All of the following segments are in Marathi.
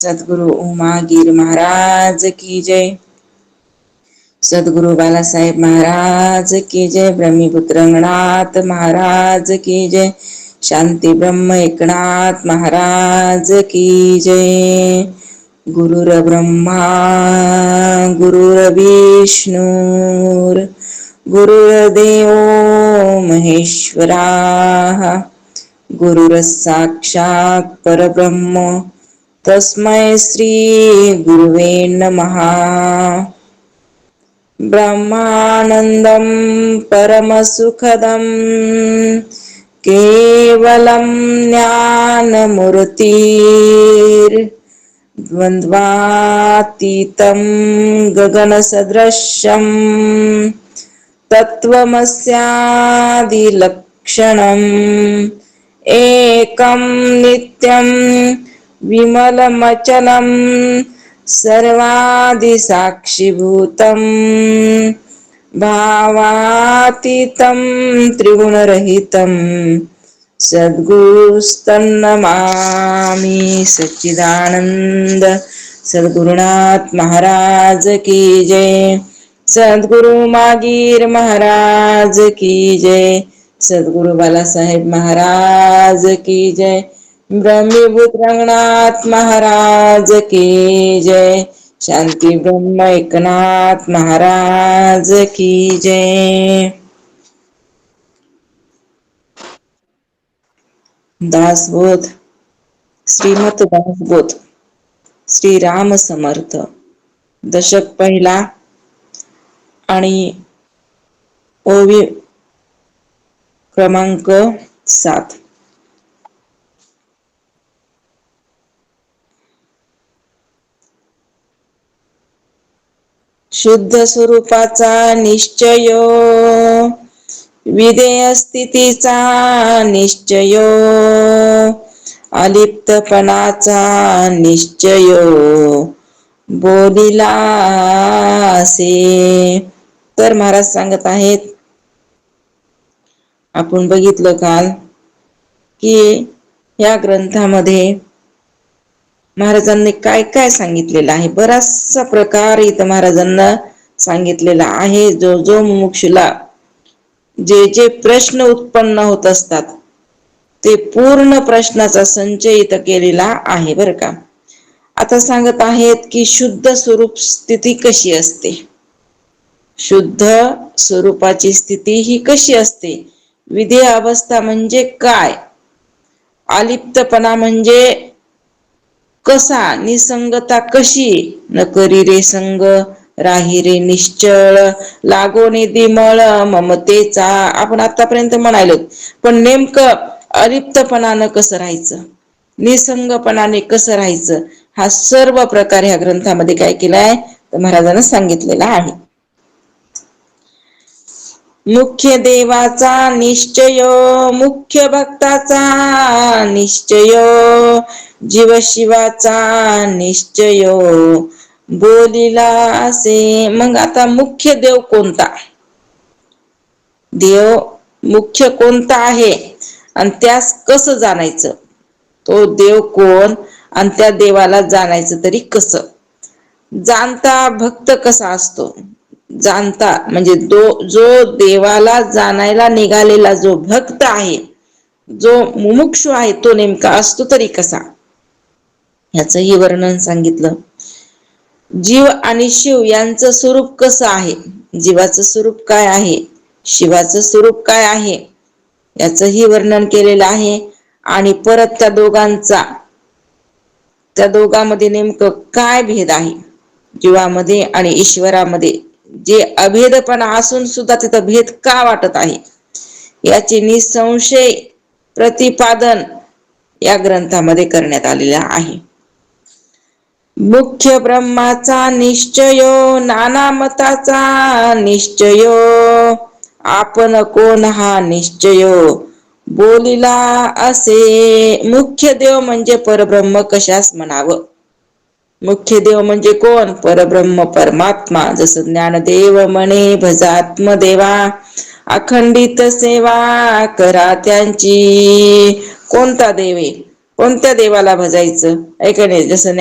सद्गुरु उमागीर महाराज की जय. सद्गुरु बालासाहेब महाराज की जय. ब्रह्मीपुत्र रंगनाथ महाराज की जय. शांती ब्रह्म एकनाथ महाराज की जय. गुरुर ब्रह्मा गुरुर्विष्णू गुरुर्देव महेश्वरा गुरुर साक्षात परब्रह्म तस्मै श्री गुरुवे नमः. ब्रह्मानंदं परमसुखदं केवलं ज्ञानमूर्तिर्द्वन्द्वातीतं गगनसदृशं तत्त्वमस्यादिलक्षणम् एकं नित्यं विमलमचलं सर्वादिसाक्षिभूतं भावातीतं त्रिगुणरहितं सद्गुरुस्तन्नमामि. सच्चिदानंद सद्गुरुनाथ महाराज की जय. सद्गुरु मागीर महाराज की जय. सद्गुरु बालासाहेब महाराज की जय. ब्रह्मीभूत रंगनाथ महाराज की जय. शांती ब्रह्म एकनाथ महाराज की जय. दासबोध श्रीमत दासबोध श्री राम समर्थ दशक पहिला आणि ओवी क्रमांक 7. शुद्ध स्वरूपाचा निश्चय विधेय स्थितीचा निश्चय अलिप्तपणाचा निश्चय बोलिला असे. तर महाराज सांगत आहेत, आपण बघितलं काल की या ग्रंथामध्ये महाराजांनी काय काय सांगितलेलं आहे. बराचसा प्रकार इथं महाराजांना सांगितलेला आहे. जो मुमुक्षुला जे जे प्रश्न उत्पन्न होत असतात ते पूर्ण प्रश्नाचा संचय इथं केलेला आहे बरं का. आता सांगत आहेत की शुद्ध स्वरूप स्थिती कशी असते. शुद्ध स्वरूपाची स्थिती ही कशी असते. विधेय अवस्था म्हणजे काय. अलिप्तपणा म्हणजे कसा. निसंगता कशी. न करी रे संग राही रे निश्चळ लागो निधी मळ ममतेचा. आपण आतापर्यंत म्हणालो, पण नेमकं अलिप्तपणानं कसं राहायचं, निसंगपणाने कसं राहायचं, हा सर्व प्रकार ह्या ग्रंथामध्ये काय केलाय तर महाराजांना सांगितलेला आहे. मुख्य देवाचा निश्चय मुख्य भक्ताचा निश्चय जीव शिवाचा निश्चय बोलिला असे. मग आता मुख्य देव कोणता. देव मुख्य कोणता आहे आणि त्यास कसं जाणायचं. तो देव कोण आणि त्या देवाला जाणायचं तरी कसं. जाणता भक्त कसा असतो. जाणता म्हणजे जो देवाला जाणायला निघालेला जो भक्त आहे, जो मुमुक्षु आहे, तो नेमका असतो तरी कसा, ह्याचंही वर्णन सांगितलं. जीव आणि शिव यांचं स्वरूप कसं आहे. जीवाचं स्वरूप काय आहे, शिवाचं स्वरूप काय आहे, याचंही वर्णन केलेलं आहे. आणि परत त्या दोघांमध्ये नेमकं काय भेद आहे. जीवामध्ये आणि ईश्वरामध्ये जे अभेदपणा असून सुद्धा तिथं भेद का वाटत आहे, याचे निसंशय प्रतिपादन या ग्रंथामध्ये करण्यात आलेला आहे. मुख्य ब्रह्माचा निश्चय नाना मताचा निश्चय आपण कोण हा निश्चय बोलिला असे. मुख्य देव म्हणजे परब्रह्म कशास म्हणावं. मुख्य देव म्हणजे कोण. परब्रह्म परमात्मा. जसं ज्ञानदेव म्हणे भजात्मदेवा अखंडित सेवा करा त्यांची. कोणता देव आहे कोणत्या देवाला भजायचं, आहे का नाही. जसं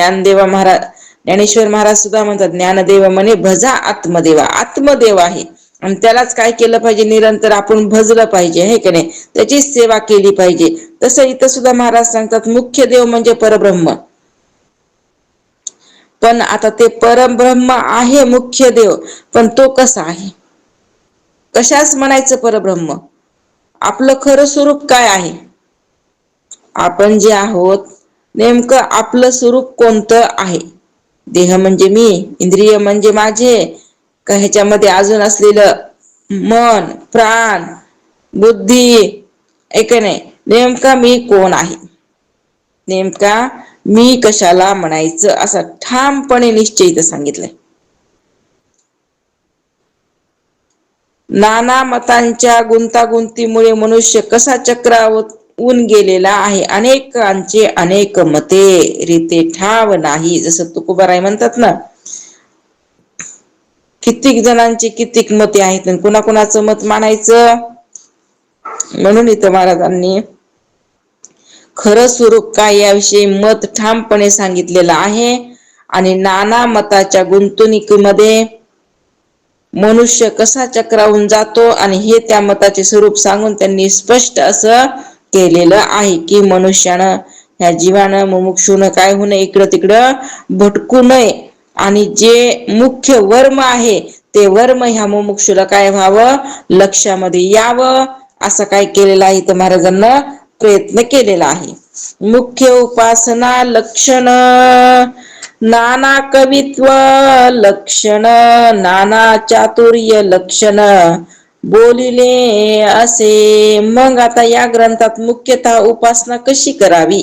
ज्ञानेश्वर महाराज सुद्धा म्हणतात, ज्ञानदेव म्हणे भजा आत्मदेवा. आत्मदेव आहे आणि त्यालाच काय केलं पाहिजे, निरंतर आपण भजलं पाहिजे, हे की नाही, त्याची सेवा केली पाहिजे. तसं इथं सुद्धा महाराज सांगतात, मुख्य देव म्हणजे परब्रह्म. पण आता ते परब्रह्म आहे मुख्य देव, पण तो कसा आहे, कशाच म्हणायचं परब्रह्म, आपलं खरं स्वरूप काय आहे, आपण जे आहोत नेमकं आपलं स्वरूप कोणतं आहे. देह म्हणजे मी, इंद्रिय म्हणजे माझे, का ह्याच्यामध्ये अजून असलेलं मन, प्राण, बुद्धी, आहे का नाही, नेमका मी कोण आहे, नेमका मी कशाला म्हणायचं, असं ठामपणे निश्चयित सांगितलंय. नाना मतांच्या गुंतागुंतीमुळे मनुष्य कसा चक्रावून गेलेला आहे. अनेकांचे अनेक मते, रीते ठाव नाही. जसं तुकोबाराय म्हणतात ना, कित्येक जणांची कित्येक मते आहेत, कुणाकुणाचं मत मानायचं. म्हणून इथं महाराजांनी खरं स्वरूप काय याविषयी मत ठामपणे सांगितलेलं आहे. आणि नाना मताच्या गुंतवणुकीमध्ये मनुष्य कसा चक्रावून जातो, आणि हे त्या मताचे स्वरूप सांगून त्यांनी स्पष्ट असं केलेलं आहे की मनुष्यानं, ह्या जीवानं, मुमुक्षून काय होऊ नये, इकडं तिकडं भटकू नये, आणि जे मुख्य वर्म आहे ते वर्म ह्या मुमुक्षूला काय व्हावं, लक्षामध्ये यावं, असं काय केलेलं आहे तर महाराजांना प्रयत्न केलेला आहे. मुख्य उपासना लक्षण नाना कवित्व लक्षण, नाना चातुर्य लक्षण बोलिले असे. मग आता या ग्रंथात मुख्यतः उपासना कशी करावी,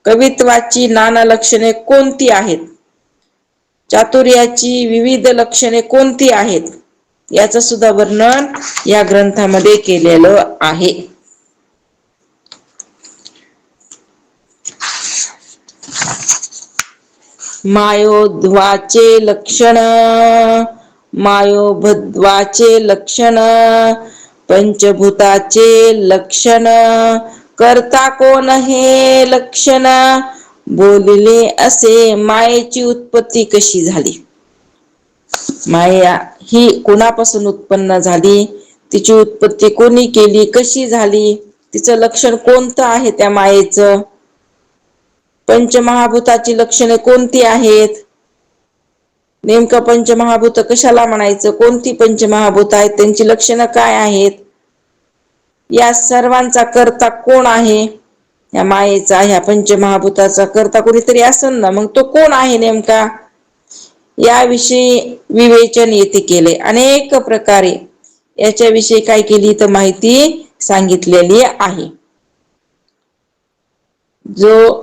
कवित्वाची नाना लक्षणे कोणती आहेत, चातुर्याची विविध लक्षणे कोणती आहेत, याचं सुद्धा वर्णन या ग्रंथामध्ये केलेलं आहे. मायोद्वाचे लक्षण, मायोभद्वाचे लक्षण, पंचभूताचे लक्षण, करता कोण हे लक्षण बोलिले असे. मायेची उत्पत्ती कशी झाली, माया ही कोणापासून उत्पन्न झाली, तिची उत्पत्ती कोणी केली, कशी झाली, तिचं लक्षण कोणतं आहे त्या मायेचं, पंचमहाभूताची लक्षणे कोणती आहेत, नेमकं पंचमहाभूत कशाला म्हणायचं, कोणती पंचमहाभूत आहेत, त्यांची लक्षणं काय आहेत, या सर्वांचा करता कोण आहे, या मायेचा, ह्या पंचमहाभूताचा करता कोणीतरी असेल ना, मग तो कोण आहे नेमका, याविषयी विवेचन येथे केले. अनेक प्रकारे याच्याविषयी काय केली तर माहिती सांगितलेली आहे. जो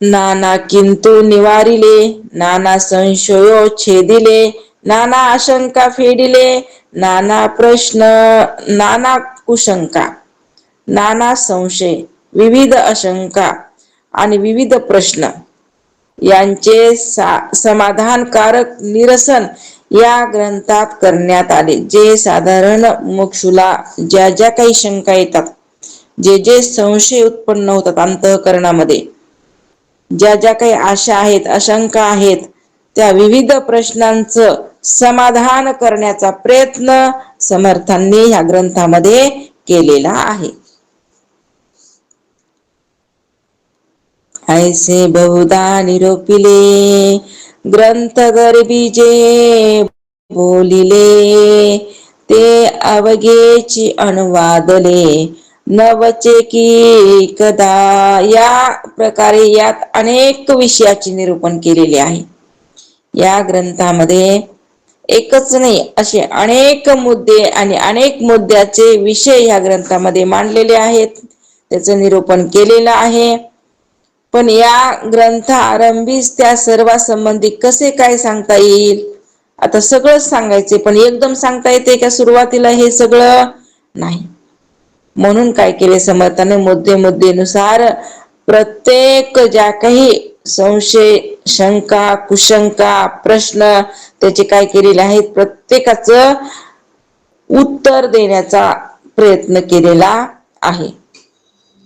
नाना किंतु निवारिले, नाना संशयो छेदिले, नाना आशंका फेडिले, नाना प्रश्न, नाना कुशंका, नाना संशय, विविध आशंका आणि विविध प्रश्न यांचे समाधानकारक निरसन या ग्रंथात करण्यात आले. जे साधारण मोक्षुला ज्या ज्या काही शंका येतात, जे जे संशय उत्पन्न होतात अंतःकरणामध्ये, ज्या ज्या काही आशा आहेत, आशंका आहेत, त्या विविध प्रश्नांचं समाधान करण्याचा प्रयत्न समर्थांनी ह्या ग्रंथामध्ये केलेला आहे. ऐसे बहुधा निरोपिले ग्रंथ गर्बीजे बोलिले, ते अवघेची अनुवादले नवचे की कदा. या प्रकारे यात अनेक विषयाचे निरूपण केलेले आहे. या ग्रंथामध्ये एकच नाही, असे अनेक मुद्दे आणि अनेक मुद्द्याचे विषय या ग्रंथामध्ये मांडलेले आहेत, त्याचं निरूपण केलेलं आहे. पण या ग्रंथ आरंभीच त्या सर्वांसंबंधी कसे काय सांगता येईल, आता सगळंच सांगायचे पण एकदम सांगता येते का सुरुवातीला, हे सगळं नाही. म्हणून काय केले समर्थाने, मुद्दे मुद्देनुसार प्रत्येक ज्या काही संशय, शंका, कुशंका, प्रश्न त्याचे काय केलेले आहेत, प्रत्येकाचं उत्तर देण्याचा प्रयत्न केलेला आहे.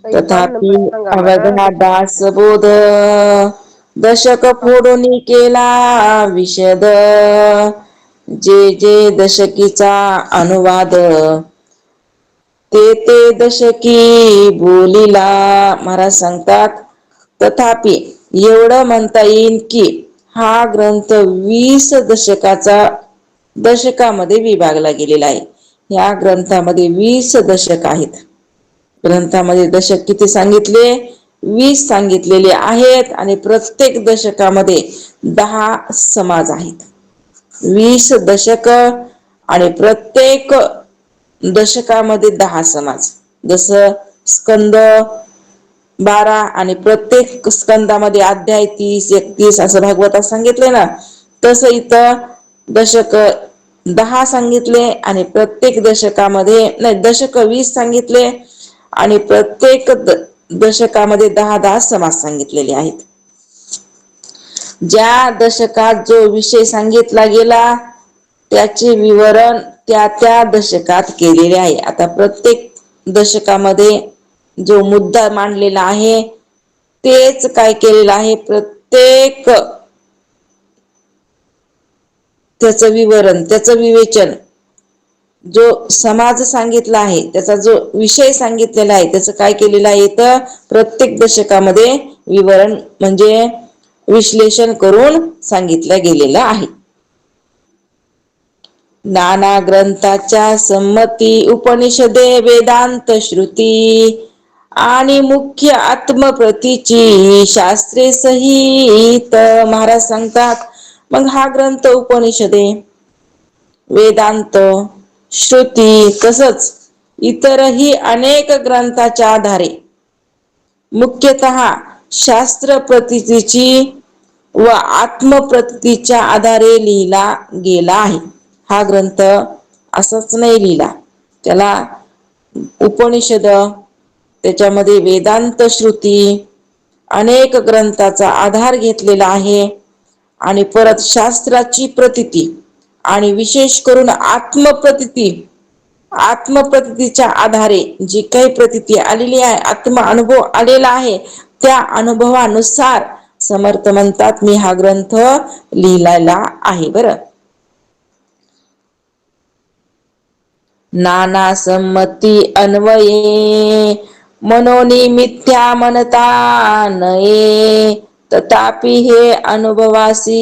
ताई अजून तथापि नंतर सांगा मला अवघा जसं दासबोध दशक फोडून केला विषद. जे जे दशकीचा अनुवाद ते दशकी बोलिला. महाराज सांगतात तथापि एवढं म्हणता येईल की हा ग्रंथ 20 दशकामध्ये विभागला गेलेला आहे. या ग्रंथामध्ये 20 दशक आहेत. ग्रंथामध्ये दशक किती सांगितले? 20 सांगितलेले आहेत आणि प्रत्येक दशकामध्ये 10 समाज आहेत. 20 दशक आणि प्रत्येक दशकामध्ये 10 समाज. जस स्कंद 12 आणि प्रत्येक स्कंदामध्ये अध्याय 30, 31 असं भागवतात सांगितले ना, तस इथं दशक 10 सांगितले आणि प्रत्येक दशकामध्ये नाही, दशक 20 सांगितले आणि प्रत्येक दशकामध्ये 10-10 समास सांगितलेले आहेत. ज्या दशकात जो विषय सांगितला गेला त्याचे विवरण त्या त्या दशकात केलेले आहे. आता प्रत्येक दशकामध्ये जो मुद्दा मांडलेला आहे तेच काय केलेलं आहे, प्रत्येक त्याचं विवरण, त्याचं विवेचन, जो समाज सांगितला आहे, त्याचा जो विषय सांगितलेला आहे, त्याचं काय केलेलं आहे, तर प्रत्येक दशकामध्ये विवरण म्हणजे विश्लेषण करून सांगितलं गेलेलं आहे. नाना ग्रंथाच्या संमती उपनिषदे वेदांत श्रुती आणि मुख्य आत्मप्रतीची शास्त्रे सहित. महाराज सांगतात मग हा ग्रंथ उपनिषदे, वेदांत, श्रुती तसच इतरही अनेक ग्रंथाच्या आधारे मुख्यतः शास्त्र प्रतीची व आत्मप्रतीच्या आधारे लिहिला गेला आहे. हा ग्रंथ असंच नाही लिहिला, त्याला उपनिषद, त्याच्यामध्ये वेदांत श्रुती अनेक ग्रंथाचा आधार घेतलेला आहे आणि परत शास्त्राची प्रतीती आणि विशेष करून आत्मप्रतीच्या आधारे जी काही प्रतीती आलेली आहे, आत्म अनुभव आलेला आहे, त्या अनुभवानुसार समर्थ म्हणतात मी हा ग्रंथ लिहिलेला आहे. बरं, नाना संमती अन्वये मनोनी मिथ्या म्हणता नये. तथापि हे अनुभवासी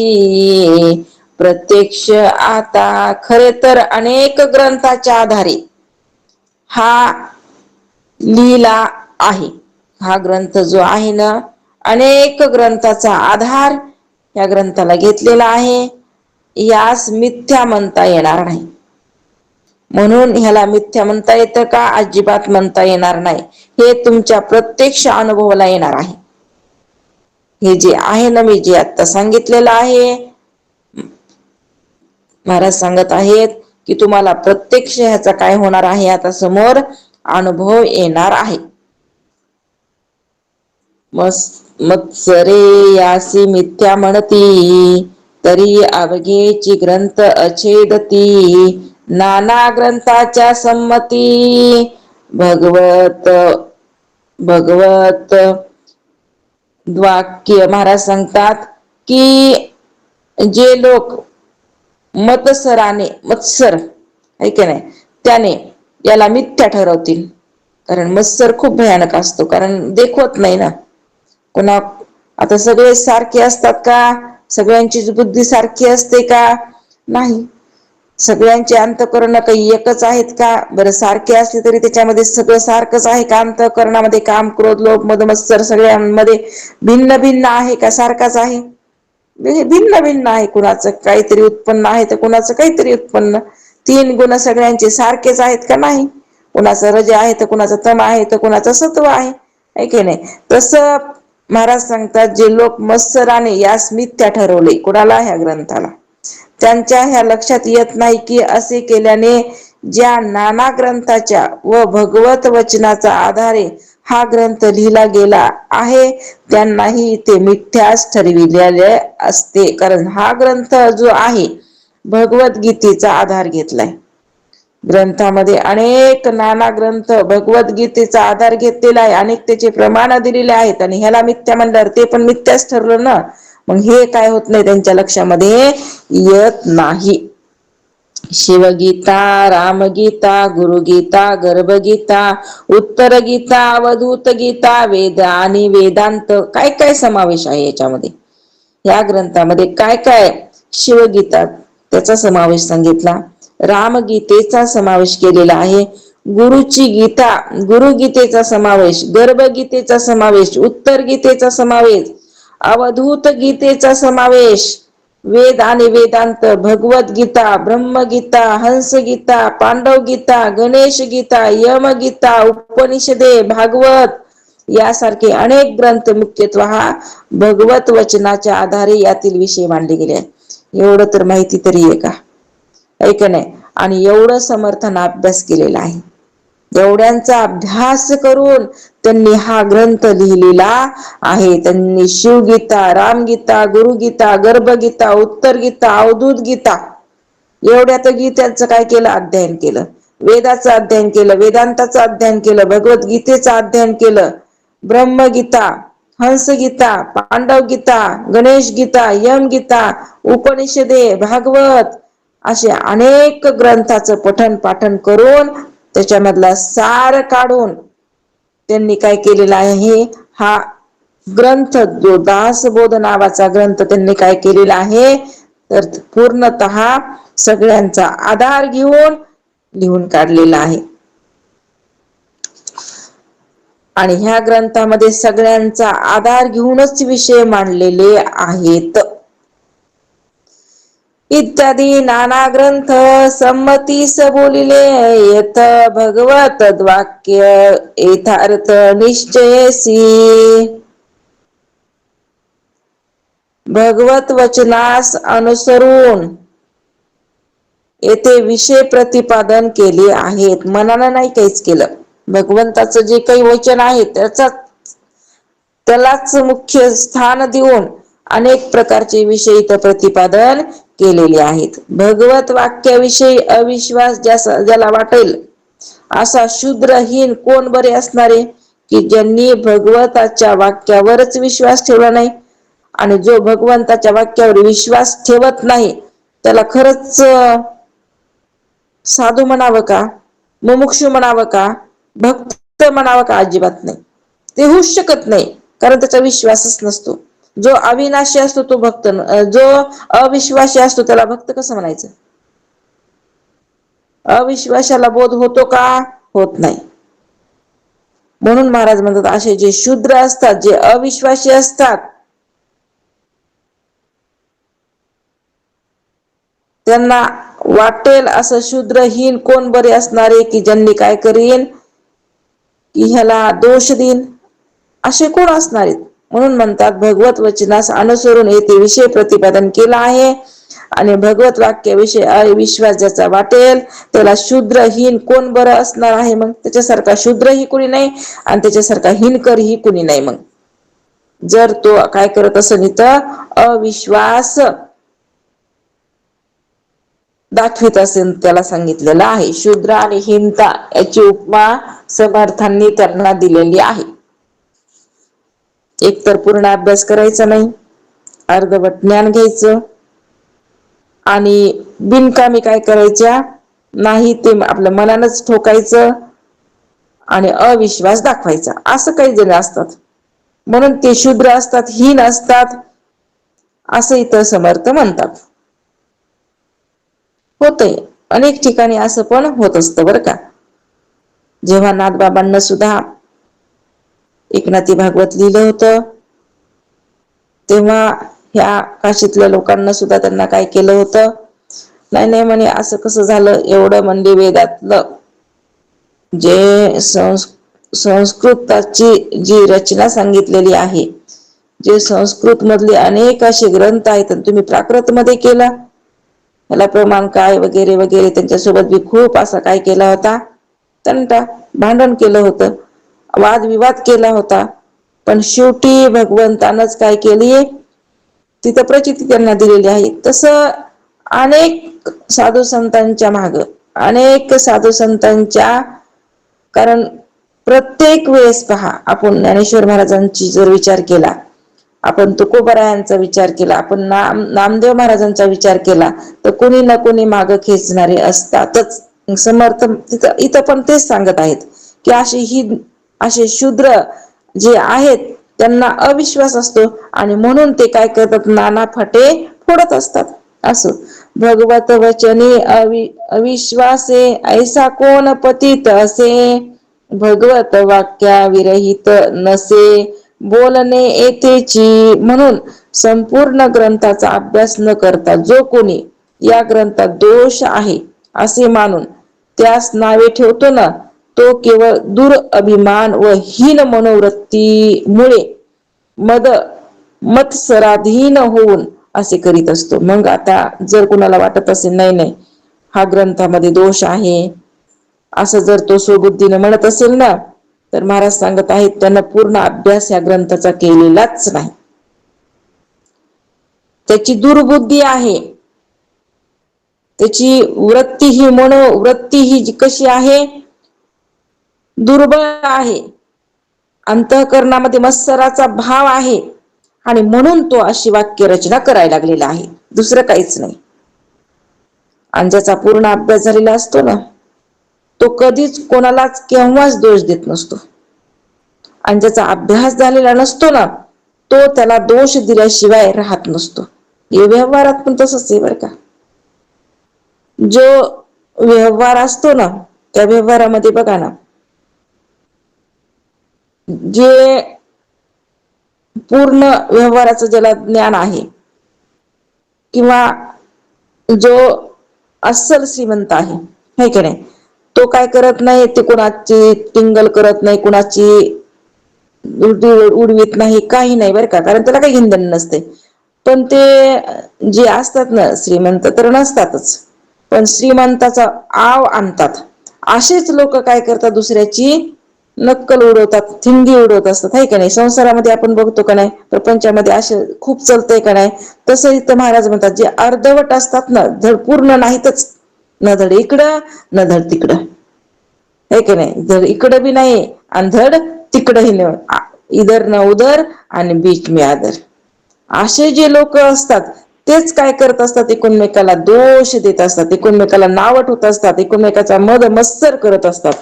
प्रत्यक्ष आता. खरे तर अनेक ग्रंथाच्या आधारे हा लिहिला आहे. हा ग्रंथ जो आहे ना, अनेक ग्रंथाचा आधार या ग्रंथाला घेतलेला आहे. यास मिथ्या म्हणता येणार नाही. म्हणून ह्याला मिथ्या म्हणता येतं का? अजिबात म्हणता येणार नाही. हे तुमच्या प्रत्यक्ष अनुभवाला येणार आहे. हे जे आहे ना, मी जे आता सांगितलेलं आहे, महाराज सांगत आहेत की तुम्हाला प्रत्यक्ष ह्याचा काय होणार आहे, आता समोर अनुभव येणार आहे. मत्सरे यासी मिथ्या म्हणती तरी अवघेची ग्रंथ अछेदती. नाना ग्रंथाच्या संमती भगवत वाक्य. महाराज सांगतात की जे लोक मत्सर आहे की नाही, त्याने याला मिथ्या ठरवतील. कारण मत्सर खूप भयानक असतो, कारण देखवत नाही ना कोणा. आता सगळे सारखे असतात का? सगळ्यांचीच बुद्धी सारखी असते का? नाही. सगळ्यांचे अंतःकरण काही एकच आहेत का? बरं, सारखे असले तरी त्याच्यामध्ये सगळं सारखंच आहे का? अंतःकरणामध्ये काम, क्रोध, लोभ, मद, मत्सर सगळ्यांमध्ये भिन्न भिन्न आहे का? सारखाच आहे? भिन्न भिन्न आहे. कुणाचं काहीतरी उत्पन्न आहे तर कुणाचं काहीतरी उत्पन्न. 3 गुण सगळ्यांचे सारखेच आहेत का? नाही. कुणाचं रज आहे तर कुणाचं तम आहे तर कुणाचं सत्व आहे की नाही. तसं महाराज सांगतात जे लोक मत्सराने यास मिथ्या ठरवले, कुणाला? ह्या ग्रंथाला. त्यांच्या ह्या लक्षात येत नाही की असे केल्याने ज्या नाना ग्रंथाच्या व भगवत वचनाचा आधारे हा ग्रंथ लिहिला गेला आहे त्यांनाही ते मिथ्याच ठरविलेले असते. कारण हा ग्रंथ जो आहे भगवद्गीतेचा आधार घेतलाय. ग्रंथामध्ये अनेक नाना ग्रंथ भगवद्गीतेचा आधार घेतलेला आहे, अनेक त्याचे प्रमाण दिलेले आहेत, आणि ह्याला मिथ्या म्हणल्यावर ते पण मिथ्याच ठरलं ना. मग हे काय होत नाही, त्यांच्या लक्षामध्ये येत नाही. शिवगीता, रामगीता, गुरुगीता, गर्भगीता, उत्तर गीता, अवधूत गीता, वेद आणि वेदांत, काय काय समावेश आहे याच्यामध्ये. या ग्रंथामध्ये काय काय, शिवगीता त्याचा समावेश सांगितला, रामगीतेचा समावेश केलेला आहे, गुरुची गीता गुरुगीतेचा समावेश, गर्भगीतेचा समावेश, उत्तर गीतेचा समावेश, अवधूत गीतेचा समावेश, वेद आणि वेदांत, भगवद्गीता, ब्रह्मगीता, हंसगीता, पांडव गीता, गणेश गीता, यमगीता, उपनिषदे, भागवत यासारखे अनेक ग्रंथ मुख्यत्वे भगवत वचनाच्या आधारे यातील विषय मांडले गेले आहेत. एवढं तर माहिती तरी आहे का, आहे का नाही. आणि एवढं समर्थन अभ्यास केलेला आहे, एवढ्यांचा अभ्यास करून त्यांनी हा ग्रंथ लिहिलेला आहे. त्यांनी शिवगीता, रामगीता, गुरुगीता, गर्भगीता, उत्तर गीता, अवधूत गीता, एवढ्या तर गीतांचं काय केलं, अध्ययन केलं, वेदाचं अध्ययन केलं, वेदांताचं अध्ययन केलं, भगवद्गीतेचं अध्ययन केलं, ब्रह्मगीता, हंसगीता, पांडव गीता, गणेश गीता, यम गीता, उपनिषदे, भागवत असे अनेक ग्रंथाचं पठण पाठन करून त्याच्यामधला सार काढून त्यांनी काय केलेला आहे, हा ग्रंथ जो दासबोध नावाचा ग्रंथ त्यांनी काय केलेला आहे, तर पूर्णतः सगळ्यांचा आधार घेऊन लिहून काढलेला आहे. आणि ह्या ग्रंथामध्ये सगळ्यांचा आधार घेऊनच विषय मांडलेले आहेत. इत्यादी नाना ग्रंथ संमतीस बोलिले, यथ भगवत वाक्य यथार्थ निश्चयसी. भगवत वचनास अनुसरून येथे विषय प्रतिपादन केले आहेत, मनानं नाही काहीच केलं. भगवंताचं जे काही वचन आहे त्यालाच मुख्य स्थान देऊन अनेक प्रकारचे विषय इथं प्रतिपादन केलेले आहेत. भगवत वाक्याविषयी अविश्वास ज्याला वाटेल असा शूद्रहीन कोण बरे असणारे, की ज्यांनी भगवताच्या वाक्यावरच विश्वास ठेवला नाही. आणि जो भगवंताच्या वाक्यावर विश्वास ठेवत नाही त्याला खरंच साधू म्हणावं का, मुमुक्षू म्हणावं का, भक्त म्हणावं का, अजिबात नाही. ते होऊच शकत नाही, कारण त्याचा विश्वासच नसतो. जो अविनाशी असतो तो भक्त, जो अविश्वासी असतो त्याला भक्त कसं म्हणायचं. अविश्वासाला बोध होतो का, होत नाही. म्हणून महाराज म्हणतात असे जे शूद्र असतात, जे अविश्वासी असतात, त्यांना वाटेल असं शूद्रहीन कोण बरे असणारे, की ज्यांनी काय करीन, की ह्याला दोष देईन, असे कोण असणारे. म्हणून म्हणतात भगवत वचनास अनुसरून येथे विषय प्रतिपादन केला आहे. आणि भगवत वाक्याविषयी अविश्वास ज्याचा वाटेल त्याला शूद्रहीन कोण बरं असणार आहे. मग त्याच्यासारखा शूद्रही कुणी नाही आणि त्याच्यासारखा हिनकरही कुणी नाही. मग जर तो काय करत असेल इथं अविश्वास दाखवित असेल, त्याला सांगितलेलं आहे. शूद्र आणि हिनता याची उपमा समर्थांनी त्यांना दिलेली आहे. एक तर पूर्ण अभ्यास करायचा नाही, अर्धवट ज्ञान घ्यायचं आणि बिनकामी काय करायच्या नाही ते आपल्या मनानच ठोकायचं आणि अविश्वास दाखवायचा, असं काही जण असतात. म्हणून ते शूद्र असतात, हीन असतात, असं इथं समर्थ म्हणतात. होतंय अनेक ठिकाणी असं पण होत असतं बरं का. जेव्हा नाथबाबांना सुद्धा एकनाथी भागवत लिहिलं होतं, तेव्हा ह्या काशीतल्या लोकांना सुद्धा त्यांना काय केलं होतं, नाही नाही म्हणे असं कसं झालं, एवढं म्हणजे वेदातलं जे संस्कृताची जी रचना सांगितलेली आहे, जे संस्कृत मधले अनेक असे ग्रंथ आहेत, तुम्ही प्राकृत मध्ये केला, याला प्रमाण काय वगैरे वगैरे. त्यांच्यासोबत मी खूप असा काय केला होता, तंटा भांडण केलं होतं, वादविवाद केला होता. पण शेवटी भगवंतानच काय केली, तिथं प्रचिती त्यांना दिलेली आहे. तसं अनेक साधू संतांच्या माग अनेक साधू संतांच्या, कारण प्रत्येक वेळेस पहा, आपण ज्ञानेश्वर महाराजांची जर विचार केला, आपण तुकोबरायांचा विचार केला, आपण नामदेव महाराजांचा विचार केला, तर कोणी ना कोणी माग खेचणारे असतातच. समर्थ इथं पण तेच सांगत आहेत की असे शूद्र जे आहेत त्यांना अविश्वास असतो आणि म्हणून ते काय करतात, नाना फटे फोडत असतात. असो, भगवत वचनी अविश्वासे ऐसा कोण पतित असे, भगवत वाक्या विरहित नसे बोलणे येथेची. म्हणून संपूर्ण ग्रंथाचा अभ्यास न करता जो कोणी या ग्रंथात दोष आहे असे मानून त्यास नावे ठेवतो ना, तो केवळ दुरअभिमान व हीन मनोवृत्तीमुळे मत्सराधीन होऊन असे करीत असतो. मग आता जर कुणाला वाटत असेल नाही नाही हा ग्रंथामध्ये दोष आहे, असं जर तो स्वबुद्धीने म्हणत असेल ना, तर महाराज सांगत आहेत त्यांना पूर्ण अभ्यास या ग्रंथाचा केलेलाच नाही. त्याची दुर्बुद्धी आहे. त्याची वृत्ती ही कशी आहे, दुर्बळ आहे. अंतःकरणामध्ये मत्सराचा भाव आहे आणि म्हणून तो अशी वाक्य रचना करायला लागलेला आहे, दुसरं काहीच नाही. आणि ज्याचा पूर्ण अभ्यास झालेला असतो ना, तो कधीच कोणालाच केव्हाच दोष देत नसतो. आणि ज्याचा अभ्यास झालेला नसतो ना, तो त्याला दोष दिल्याशिवाय राहत नसतो. हे व्यवहारात पण तसंच आहे बरं का. जो व्यवहार असतो ना, त्या व्यवहारामध्ये बघा ना, जे पूर्ण व्यवहाराचं ज्याला ज्ञान आहे, किंवा जो अस्सल श्रीमंत आहे, है की नाही, तो काय करत नाही, ते कुणाची टिंगल करत नाही, कुणाची उडवीत नाही, काही नाही बरं का, कारण त्याला काही घेणं नसते. पण ते जे असतात ना, श्रीमंत तर नसतातच, पण श्रीमंताचा आव आणतात. असेच लोक काय करतात, दुसऱ्याची नक्कल उडवतात, थिंगी उडवत असतात, है का नाही. संसारामध्ये आपण बघतो का नाही, प्रपंचामध्ये असे खूप चालतंय का नाही. तसं इथं महाराज म्हणतात, जे अर्धवट असतात ना, धड पूर्ण नाहीतच, न धड इकडं न धड तिकडं, है की नाही. धड इकडं बी नाही आणि धड तिकडही नाही, इधर न उधर आणि बीच में आदर. असे जे लोक असतात तेच काय करत असतात, एकमेकाला दोष देत असतात, एकमेकाला नाव ठेवत असतात, एकमेकाचा मद मत्सर करत असतात.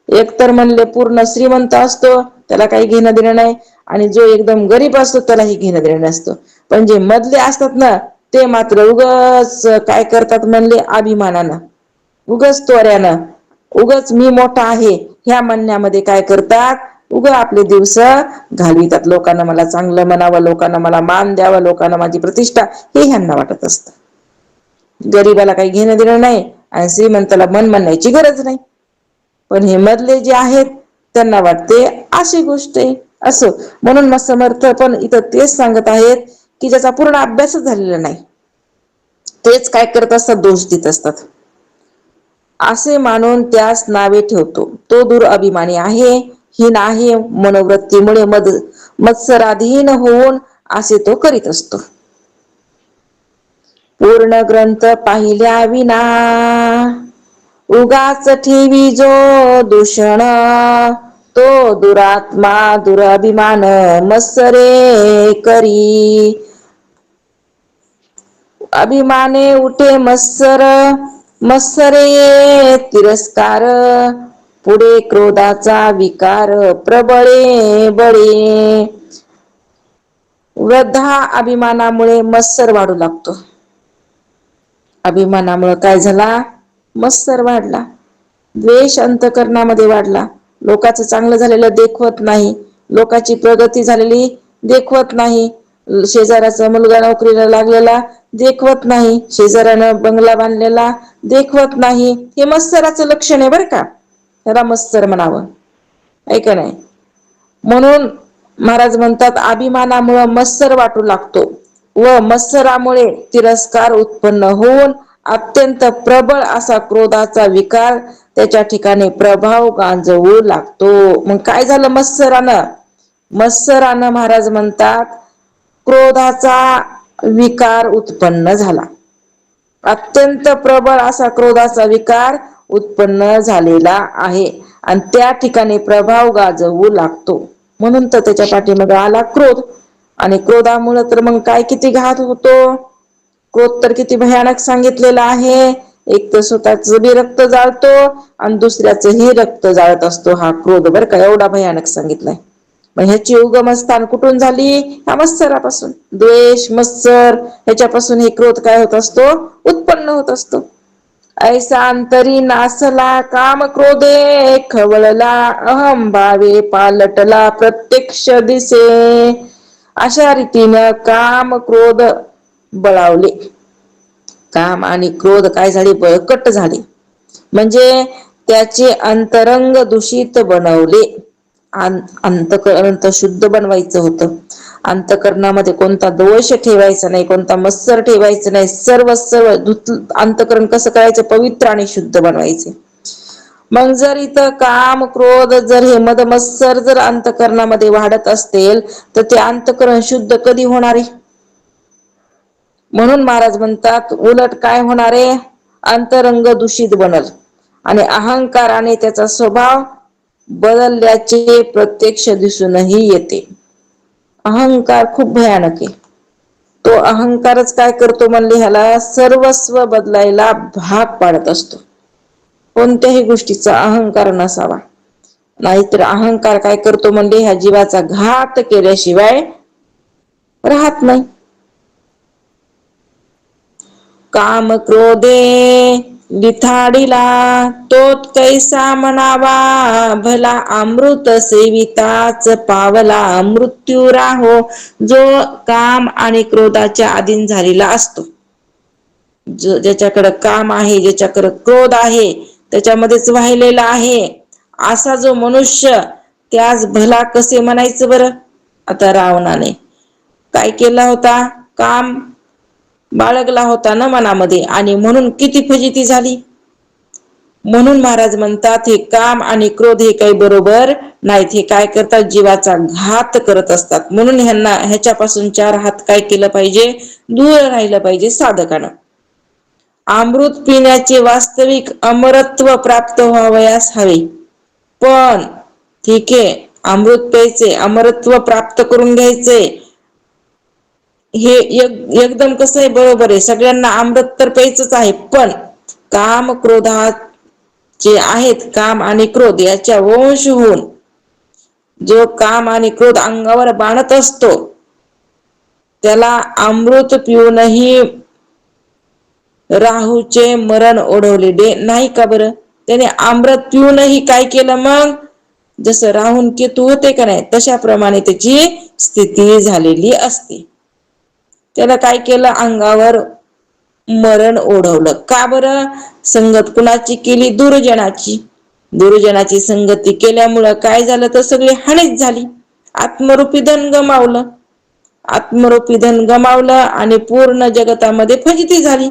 एकतर म्हणले पूर्ण श्रीमंत असतो त्याला काही घेणं देणं नाही, आणि जो एकदम गरीब असतो त्यालाही घेणं देणं नसतं. पण जे मधले असतात ना, ते मात्र उगाच काय करतात म्हणले, अभिमानानं, उगाच तोऱ्यानं, उगाच मी मोठा आहे ह्या म्हणण्यामध्ये काय करतात, उगा आपले दिवस घालवितात. लोकांना मला चांगलं म्हणावं, लोकांना मला मान द्यावं, लोकांना माझी प्रतिष्ठा, हे ह्यांना वाटत असतं. गरीबाला काही घेणं देणं नाही आणि श्रीमंताला मन म्हणण्याची गरज नाही. पण हे मधले जे आहेत त्यांना वाटते अशी गोष्ट आहे. असो, म्हणून मग समर्थ पण इथं तेच सांगत आहेत की ज्याचा पूर्ण अभ्यासच झालेला नाही, तेच काय करत असतात, दोष देत असतात. असे मानून त्यास नावे ठेवतो, तो दुरअभिमानी आहे, हीन आहे, मनोवृत्तीमुळे मत्सराधीन होऊन असे तो करीत असतो. पूर्ण ग्रंथ पाहिल्या विना उगाच ठेवी जो दूषण, तो दुरात्मा दुराभिमान मत्सरे करी. अभिमाने उठे मत्सर, मत्सरे तिरस्कार, पुढे क्रोधाचा विकार प्रबळे बळे. वृद्धा अभिमानामुळे मत्सर वाढू लागतो. अभिमानामुळे काय झाला, मत्सर वाढला, द्वेष अंतःकरणामध्ये वाढला, लोकांचं चांगलं झालेलं देखवत नाही, लोकांची प्रगती झालेली देखवत नाही, शेजाऱ्याचा मुलगा नोकरीला लागलेला देखवत नाही, शेजाऱ्यानं बंगला बांधलेला देखवत नाही. हे मत्सराचं लक्षण आहे बरं का, त्याला मत्सर म्हणावं, आहे का नाही. म्हणून महाराज म्हणतात, अभिमानामुळे मत्सर वाटू लागतो व मत्सरामुळे तिरस्कार उत्पन्न होऊन अत्यंत प्रबळ असा क्रोधाचा विकार त्याच्या ठिकाणी प्रभाव गांजवू लागतो. मग काय झालं मत्सरानं, मत्सरानं महाराज म्हणतात क्रोधाचा विकार उत्पन्न झाला. अत्यंत प्रबळ असा क्रोधाचा विकार उत्पन्न झालेला आहे आणि त्या ठिकाणी प्रभाव गाजवू लागतो. म्हणून तर त्याच्या पाठीमागे आला क्रोध. आणि क्रोधामुळे तर मग काय किती घात होतो. क्रोध तर किती भयानक सांगितलेला आहे. एक तर स्वतःच बी रक्त जाळतो आणि दुसऱ्याचही रक्त जाळत असतो हा क्रोध, बर का, एवढा भयानक सांगितलाय. मग ह्याची उगमस्थान कुठून झाली? ह्या मत्सरापासून. द्वेष, मत्सर ह्याच्यापासून हे क्रोध काय होत असतो? उत्पन्न होत असतो. ऐसा अंतरी नासला काम क्रोधे, खवळला अहंभावे पालटला प्रत्यक्ष दिसे. अशा रीतीनं काम क्रोध बळावले. काम आणि क्रोध काय झाले? बळकट झाले. म्हणजे त्याचे अंतरंग दूषित बनवले. अंतःकरण तर शुद्ध बनवायचं होतं. अंतःकरणामध्ये कोणता दोष ठेवायचा नाही, कोणता मत्सर ठेवायचा नाही. सर्व अंतःकरण कसं करायचं? पवित्र आणि शुद्ध बनवायचे. मग जर इथं काम क्रोध जर हे मद मत्सर जर अंतःकरणामध्ये वाढत असतील तर ते अंतःकरण शुद्ध कधी होणार आहे? म्हणून महाराज म्हणतात उलट काय होणार आहे? अंतरंग दूषित बनल आणि अहंकाराने त्याचा स्वभाव बदलल्याचे प्रत्यक्ष दिसूनही येते. अहंकार खूप भयानक आहे. तो अहंकारच काय करतो म्हणले? ह्याला सर्वस्व बदलायला भाग पाडत असतो. कोणत्याही गोष्टीचा अहंकार नसावा. नाहीतर अहंकार काय करतो म्हणजे ह्या जीवाचा घात केल्याशिवाय राहत नाही. काम क्रोधे लिथाडिला तोत कैसा म्हणावा, भला अमृत सेविताच पावला मृत्यू राहो. जो काम आणि क्रोधाच्या अधीन झालेला असतो, ज्याच्याकडे काम आहे, ज्याच्याकडे क्रोध आहे, त्याच्यामध्येच वाहिलेला आहे, असा जो मनुष्य त्यास भला कसे म्हणायचं बरं? आता रावणाने काय केला होता? काम बाळगला होता ना मनामध्ये, आणि म्हणून किती फजिती झाली. म्हणून महाराज म्हणतात हे काम आणि क्रोध हे काही बरोबर नाहीत. हे काय करतात? जीवाचा घात करत असतात. म्हणून ह्याच्यापासून चार हात काय केलं पाहिजे? दूर राहिलं पाहिजे साधकानं. अमृत पिण्याचे वास्तविक अमरत्व प्राप्त व्हावयास हवे. पण ठीक आहे, अमृत प्यायचे, अमरत्व प्राप्त करून घ्यायचे, हे एकदम कसं आहे? बरोबर आहे, सगळ्यांना अमृत तर प्यायचंच आहे. पण काम क्रोधात जे आहेत, काम आणि क्रोध याच्या वंश होऊन जो काम आणि क्रोध अंगावर बाणत असतो त्याला अमृत पिऊनही राहूचे मरण ओढवले नाही का बरं? त्याने अमृत पिऊनही काय केलं? मग जसं राहून केतू होते का नाही, तशाप्रमाणे त्याची स्थिती झालेली असते. त्याला काय केलं? अंगावर मरण ओढवलं. का बरं? संगत कुणाची केली? दुर्जनाची. दुर्जनाची संगती केल्यामुळं काय झालं? तर सगळी हानीच झाली. आत्मरूपी धन गमावलं. आत्मरूपी धन गमावलं आणि पूर्ण जगतामध्ये फजिती झाली.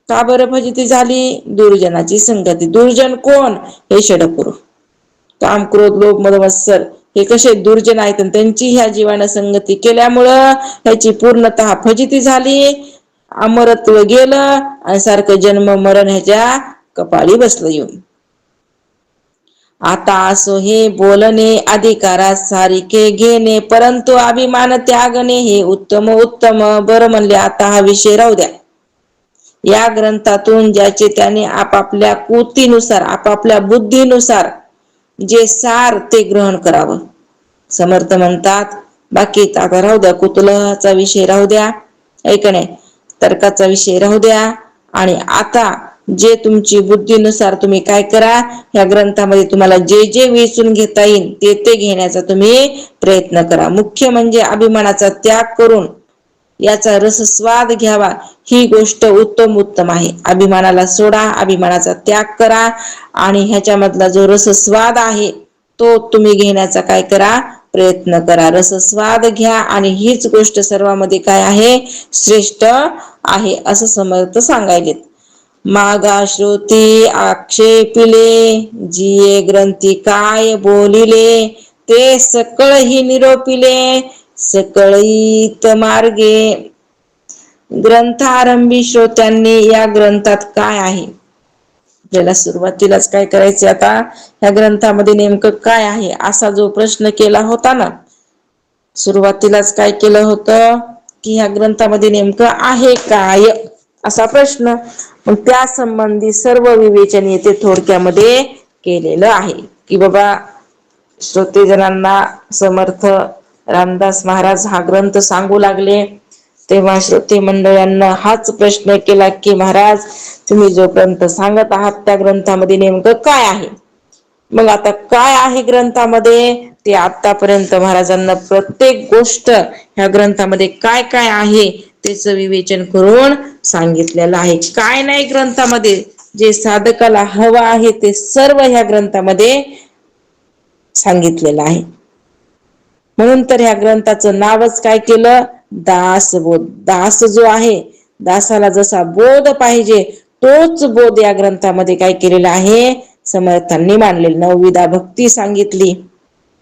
का बरं फजिती झाली? दुर्जनाची संगती. दुर्जन कोण? हे षडपुरुष. काम क्रोध लोभ मद मत्सर हे कसे दुर्जन आहेत, त्यांची ह्या जीवानं संगती केल्यामुळं ह्याची पूर्णतः फजिती झाली. अमरत्व गेलं आणि सारखं जन्म मरण ह्याच्या कपाळी बसलं येऊन. आता असो हे बोलणे अधिकारात सारिके घेणे, परंतु अभिमान त्यागणे हे उत्तम उत्तम. बरं म्हणले, आता हा विषय राहू द्या. या ग्रंथातून ज्याचे त्याने आपापल्या कृतीनुसार, आपापल्या बुद्धीनुसार जे सार ते ग्रहण करावं. समर्थ म्हणतात बाकी आता राहू द्या, कुतूहलाचा विषय राहू द्या, ऐक नाही, तर्काचा विषय राहू द्या, आणि आता जे तुमची बुद्धीनुसार तुम्ही काय करा, या ग्रंथामध्ये तुम्हाला जे जे वेचून घेता येईल ते ते घेण्याचा तुम्ही प्रयत्न करा. मुख्य म्हणजे अभिमानाचा त्याग करून याचा रसस्वाद घ्यावा, ही गोष्ट उत्तम उत्तम आहे. अभिमानाला सोडा, अभिमानाचा त्याग करा आणि ह्याच्यामधला जो रसस्वाद आहे तो तुम्ही घेण्याचा काय करा? प्रयत्न करा. रसस्वाद घ्या आणि हीच गोष्ट सर्वांमध्ये काय आहे? श्रेष्ठ आहे असं समर्थ सांगायलेत. मागा श्रोती आक्षेपिले, जिये ग्रंथी काय बोलिले, ते सकळ ही निरोपिले, सकळीत मार्गे. ग्रंथारंभी श्रोत्यांनी या ग्रंथात काय आहे आपल्याला सुरुवातीलाच काय करायचे, आता ह्या ग्रंथामध्ये नेमकं काय आहे असा जो प्रश्न केला होता ना, सुरुवातीलाच काय केलं होतं की ह्या ग्रंथामध्ये नेमकं आहे काय असा प्रश्न. मग त्या संबंधी सर्व विवेचन येथे थोडक्यामध्ये केलेलं आहे की बाबा श्रोतेजनांना समर्थ रामदास महाराज हा ग्रंथ सांगू लागले, तेव्हा श्रोते मंडळांना हाच प्रश्न केला की महाराज तुम्ही जो ग्रंथ सांगत आहात त्या ग्रंथामध्ये नेमकं काय आहे. मग आता काय आहे ग्रंथामध्ये ते आतापर्यंत महाराजांना प्रत्येक गोष्ट ह्या ग्रंथामध्ये काय काय आहे त्याचं विवेचन करून सांगितलेलं आहे. काय नाही ग्रंथामध्ये, जे साधकाला हवं आहे ते सर्व ह्या ग्रंथामध्ये सांगितलेलं आहे. म्हणून तर ह्या ग्रंथाचं नावच काय केलं, दासबोध. दास जो आहे, दासाला जसा बोध पाहिजे तोच बोध या ग्रंथामध्ये काय केलेला आहे, समर्थांनी मांडलेला. नवविधा भक्ती सांगितली,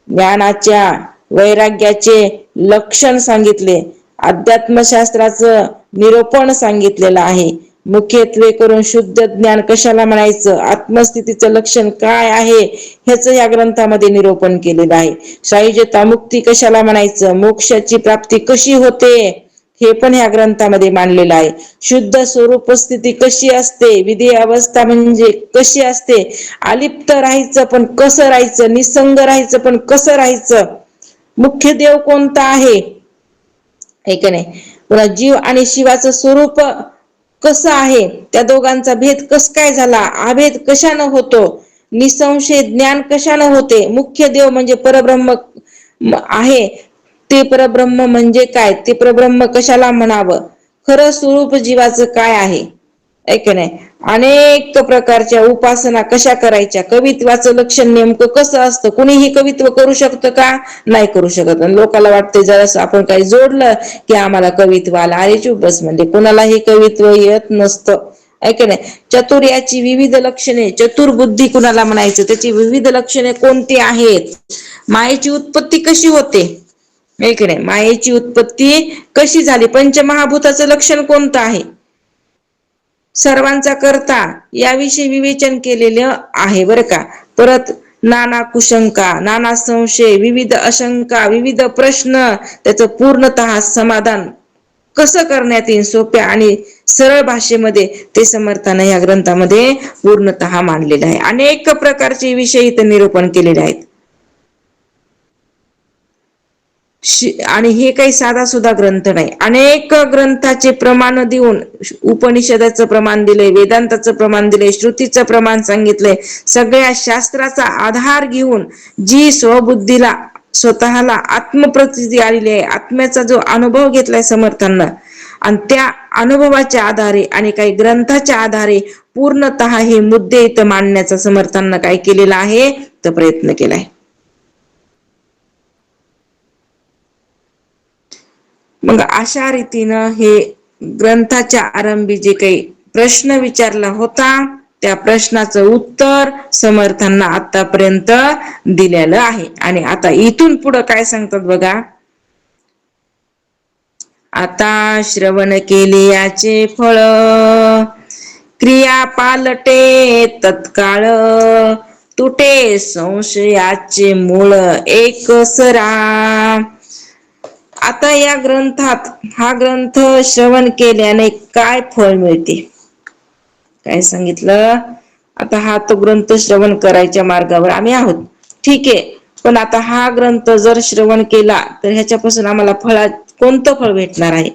ज्ञानाच्या वैराग्याचे लक्षण सांगितले, अध्यात्मशास्त्राचं निरूपण सांगितलेलं आहे, मुख्यत्वे करून शुद्ध ज्ञान कशाला म्हणायचं, आत्मस्थितीचं लक्षण काय आहे ह्याच या ग्रंथामध्ये निरूपण केलेलं आहे, शाहीजता मुक्ती कशाला म्हणायचं, मोक्षाची प्राप्ती कशी होते हे पण ह्या ग्रंथामध्ये मांडलेलं आहे, शुद्ध स्वरूप स्थिती कशी असते, विधेय अवस्था म्हणजे कशी असते, अलिप्त राहायचं पण कसं राहायचं, निसंग राहायचं पण कसं राहायचं, मुख्य देव कोणता आहे की नाही, पुन्हा जीव आणि शिवाचं स्वरूप कसं आहे, त्या दोघांचा भेद कस काय झाला, अभेद कशानं होतो, निसंशय ज्ञान कशानं होते, मुख्य देव म्हणजे परब्रह्म आहे ते परब्रह्म म्हणजे काय, ते परब्रह्म कशाला म्हणावं, खरं स्वरूप जीवाचं काय आहे की नाही, अनेक प्रकारच्या उपासना कशा करायच्या, कवित्वाचं लक्षण नेमकं कसं असतं, कुणीही कवित्व करू शकतं का, नाही करू शकत. लोकांना वाटते जरासं आपण काही जोडलं की आम्हाला कवित्व आला, अरे चुप बस, म्हणजे कुणालाही कवित्व येत नसतं की नाही. चतुर्याची विविध लक्षणे, चतुर्बुद्धी कुणाला म्हणायचं, त्याची विविध लक्षणे कोणती आहेत, मायेची उत्पत्ती कशी होते की नाही, मायेची उत्पत्ती कशी झाली, पंचमहाभूताचं लक्षण कोणतं आहे, सर्वांचा करता याविषयी विवेचन केलेलं आहे बरं का. परत नाना कुशंका, नाना संशय, विविध आशंका, विविध प्रश्न, त्याचं पूर्णतः समाधान कसं करण्यात येईल सोप्या आणि सरळ भाषेमध्ये, ते समर्थाने या ग्रंथामध्ये पूर्णतः मांडलेलं आहे. अनेक प्रकारचे विषय इथं निरूपण केलेले आहेत आणि हे काही साधा सुद्धा ग्रंथ नाही, अनेक ग्रंथाचे प्रमाण देऊन उपनिषदाचं प्रमाण दिलंय, वेदांताचं प्रमाण दिलंय, श्रुतीचं प्रमाण सांगितलंय, सगळ्या शास्त्राचा आधार घेऊन जी स्वबुद्धीला स्वतःला आत्मप्रतीती आलेली आहे, आत्म्याचा जो अनुभव घेतलाय समर्थांना, आणि त्या अनुभवाच्या आधारे आणि काही ग्रंथाच्या आधारे पूर्णतः हे मुद्दे इथं मांडण्याचा समर्थांना काय केलेला आहे तर प्रयत्न केलाय. मग अशा रीतीनं हे ग्रंथाच्या आरंभी जे काही प्रश्न विचारला होता त्या प्रश्नाचं उत्तर समर्थांना आतापर्यंत दिलेलं आहे. आणि आता इथून पुढे काय सांगतात बघा, आता श्रवण केले याचे फळ, क्रिया पालटे तत्काळ, तुटे संशयाचे मूळ एकसरा. आता या ग्रंथात, हा ग्रंथ श्रवण केल्याने काय फळ मिळते, काय सांगितलं, आता हा तो ग्रंथ श्रवण करायच्या मार्गावर आम्ही आहोत, ठीक आहे, पण आता हा ग्रंथ जर श्रवण केला तर ह्याच्यापासून आम्हाला कोणतं फळ भेटणार आहे,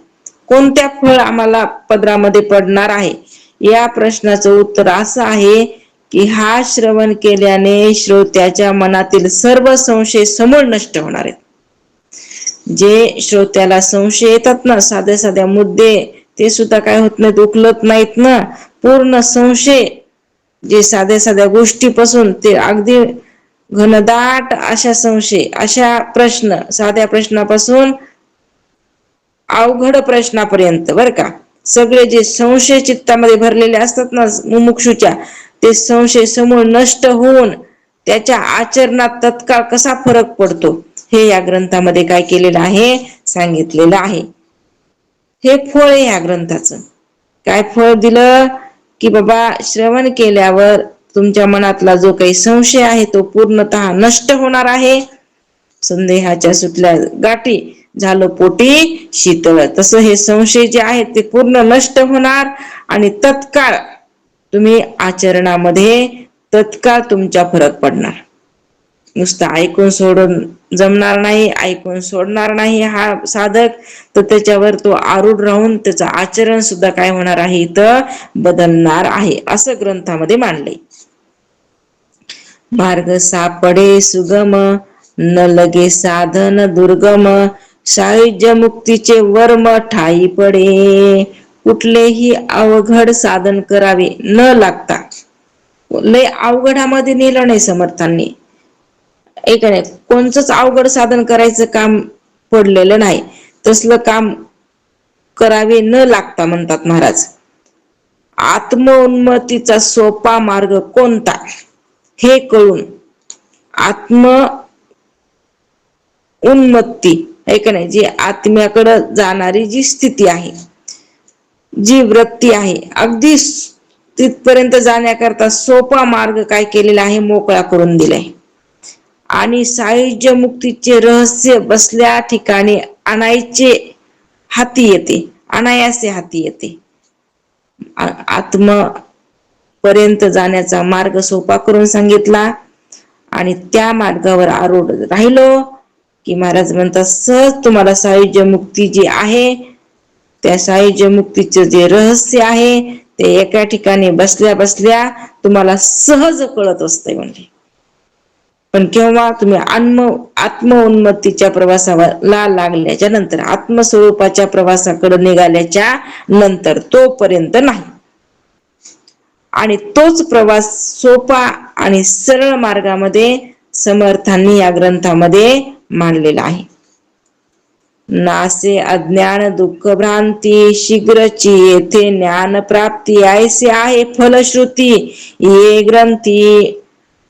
कोणत्या फळ आम्हाला पदरामध्ये पडणार आहे, या प्रश्नाचं उत्तर असं आहे की हा श्रवण केल्याने श्रोत्याच्या मनातील सर्व संशय समूळ नष्ट होणार आहेत. जे श्रोत्याला संशय येतात ना, साध्या साध्या मुद्दे, ते सुद्धा काय होत नाहीत, उकलत नाहीत ना, पूर्ण संशय, जे साध्या साध्या गोष्टीपासून ते अगदी घनदाट अशा संशय, अशा प्रश्न, साध्या प्रश्नापासून अवघड प्रश्नापर्यंत बर का, सगळे जे संशय चित्तामध्ये भरलेले असतात ना मुमुक्षूच्या, ते संशय समूळ नष्ट होऊन त्याच्या आचरणात तत्काळ कसा फरक पडतो हे या ग्रंथामध्ये काय केलेलं आहे, सांगितलेलं आहे. हे फळ आहे या ग्रंथाचं. काय फळ दिलं की बाबा श्रवण केल्यावर तुमच्या मनातला जो काही संशय आहे तो पूर्णतः नष्ट होणार आहे. संदेहाच्या सुटल्या गाठी झालं पोटी शीतळ. तसं हे संशय जे आहेत ते पूर्ण नष्ट होणार आणि तत्काळ तुम्ही आचरणामध्ये तत्काळ तुमच्या फरक पडणार. नुसतं ऐकून सोडून जमणार नाही, ऐकून सोडणार नाही हा साधक, तर त्याच्यावर तो आरूढ राहून त्याचं आचरण सुद्धा काय होणार आहे, इथं बदलणार आहे, असं ग्रंथामध्ये मांडले. मार्ग सापडे सुगम न लगे साधन दुर्गम, सायुज्य मुक्तीचे वर्म ठाई पडे. कुठलेही अवघड साधन करावे न लागता, लय अवघडामध्ये नेलं नाही समर्थांनी, एक नाही कोणचंच अवघड साधन करायचं काम पडलेलं नाही, तसलं काम करावे न लागता म्हणतात महाराज. आत्मोन्नतीचा सोपा मार्ग कोणता हे कळून आत्म उन्नती आहे का नाही, जी आत्म्याकडे जाणारी जी स्थिती आहे, जी वृत्ती आहे, अगदी तिथपर्यंत जाण्याकरता सोपा मार्ग काय केलेला आहे, मोकळा करून दिलाय. आणि सायुज्य मुक्तीचे रहस्य बसल्या ठिकाणी आणायचे हाती येते, अनायासे हाती येते. आत्म पर्यंत जाण्याचा मार्ग सोपा करून सांगितला आणि त्या मार्गावर आरूढ राहिलो की महाराज म्हणतात सहज तुम्हाला सायुज्य मुक्ती जी आहे, त्या सायुज्य मुक्तीचे जे रहस्य आहे ते एका ठिकाणी बसल्या बसल्या तुम्हाला सहज कळत असते. म्हणजे पण केव्हा तुम्ही आत्मोन्नतीच्या प्रवासाला लागल्याच्या नंतर, आत्मस्वरूपाच्या प्रवासाकडे निघाल्याच्या नंतर, तोपर्यंत नाही. आणि तोच प्रवास सोपा आणि सरळ मार्गामध्ये समर्थांनी या ग्रंथामध्ये मांडलेला आहे. नासे अज्ञान दुःख भ्रांती शीघ्रची येथे ज्ञान प्राप्ती, ऐसे आहे फलश्रुती ये ग्रंथी.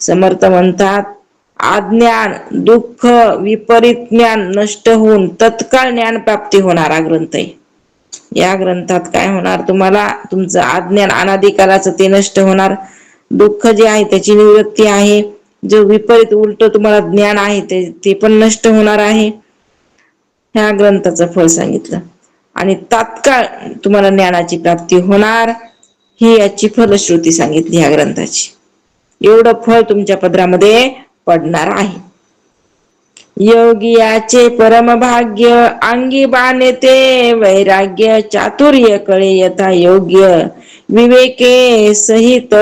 समर्थ म्हणतात अज्ञान दुःख विपरीत ज्ञान नष्ट होऊन तत्काळ ज्ञान प्राप्ती होणारा ग्रंथ आहे. या ग्रंथात काय होणार, तुम्हाला तुमचं अज्ञान अनादिकालाचं ते नष्ट होणार, दुःख जे आहे त्याची निवृत्ती आहे, जो विपरीत उलट तुम्हाला ज्ञान आहे ते पण नष्ट होणार आहे. ह्या ग्रंथाचं फळ सांगितलं आणि तात्काळ तुम्हाला ज्ञानाची प्राप्ती होणार, ही याची फलश्रुती सांगितली ह्या ग्रंथाची. एवढं फळ तुमच्या पदरामध्ये पडणार आहे. योगियाचे परम भाग्य अंगी बाणेते वैराग्य, चातुर्य कळे यथा योग्य विवेके सहित.